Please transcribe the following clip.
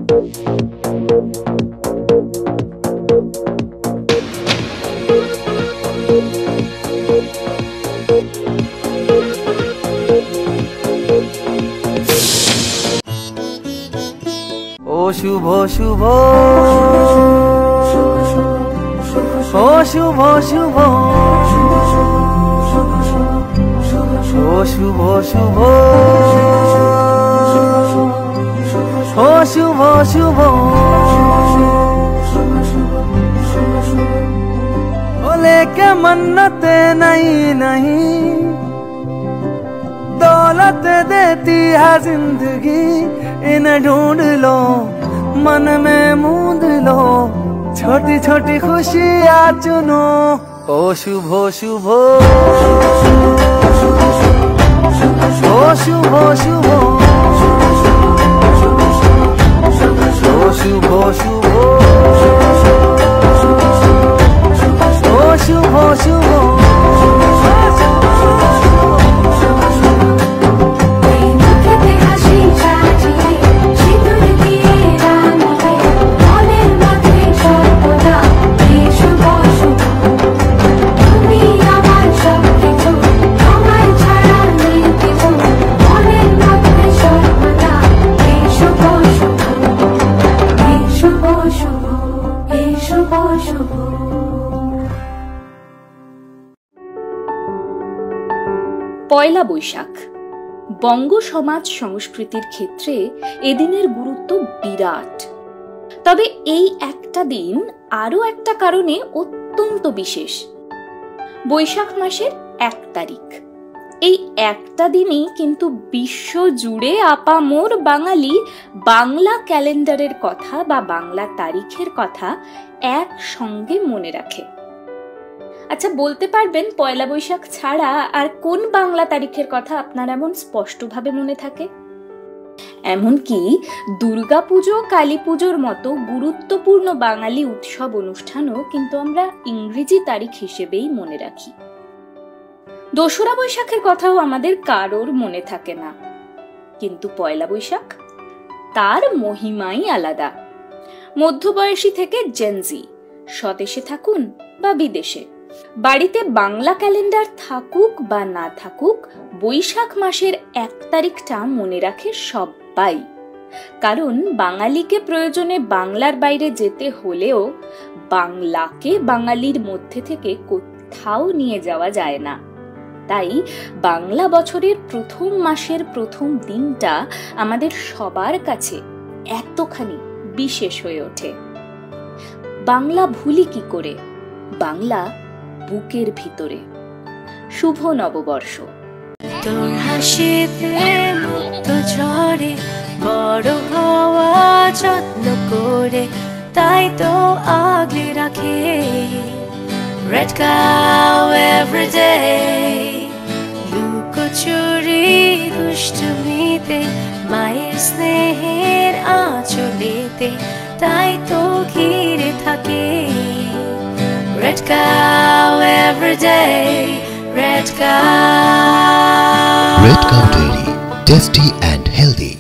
ও শুভ শুভ, ও শুভ শুভ, ও শুভ শুভ, ও শুভ শুভ, ओ लेके मन्नते नहीं नहीं, दौलत देती है जिंदगी, इन्हें ढूंढ लो मन में मूंद लो, छोटी छोटी खुशियाँ चुनो। ओ शुभ शुभ, ओ शुभ शुभ, ओ शुभ शुभ, ओ शुभ शुभ। পয়লা বৈশাখ বঙ্গ সমাজ সংস্কৃতির ক্ষেত্রে এদিনের গুরুত্ব বিরাট। তবে এই একটা দিন আরো একটা কারণে অত্যন্ত বিশেষ। বৈশাখ মাসের 1 তারিখ, এই একটা দিনই কিন্তু বিশ্ব জুড়ে আপামোর বাঙালি বাংলা ক্যালেন্ডারের কথা বা বাংলা তারিখের কথা একসঙ্গে মনে রাখে। আচ্ছা, বলতে পারবেন পয়লা বৈশাখ ছাড়া আর কোন বাংলা তারিখের কথা আপনার এমন স্পষ্টভাবে মনে থাকে? এমনকি দুর্গাপুজো, কালী পুজোর মতো গুরুত্বপূর্ণ বাঙালি উৎসব অনুষ্ঠানও কিন্তু আমরা ইংরেজি তারিখ হিসেবেই মনে রাখি। দোসরা বৈশাখের কথাও আমাদের কারোর মনে থাকে না, কিন্তু পয়লা বৈশাখ, তার মহিমাই আলাদা। মধ্যবয়সী থেকে জেনজি, স্বদেশে থাকুন বা বিদেশে, বাড়িতে বাংলা ক্যালেন্ডার থাকুক বা না থাকুক, বৈশাখ মাসের 1 তারিখটা মনে রাখে সবাই। কারণ বাঙালিকে প্রয়োজনে বাংলার বাইরে যেতে হলেও বাংলাকে বাঙালির মধ্যে থেকে কোথাও নিয়ে যাওয়া যায় না। তাই বাংলা বছরের প্রথম মাসের প্রথম দিনটা আমাদের সবার কাছে এতখানি বিশেষ হয়ে ওঠে। বাংলা ভুলি কি করে? বাংলা বুকের ভিতরে। শুভ নববর্ষ। তোর হাসিতে মুক্ত ঝরে, বড় হওয়া যত্ন করে, তাই তো আগলে রাখে রেড কাউ এভরিডে। লুকোচুরি দুষ্টুমিতে, মায়ের স্নেহের আঁচলেতে, তাই তো ঘিরে থাকে red cow every day, red cow. Red Cow Dairy, tasty and healthy.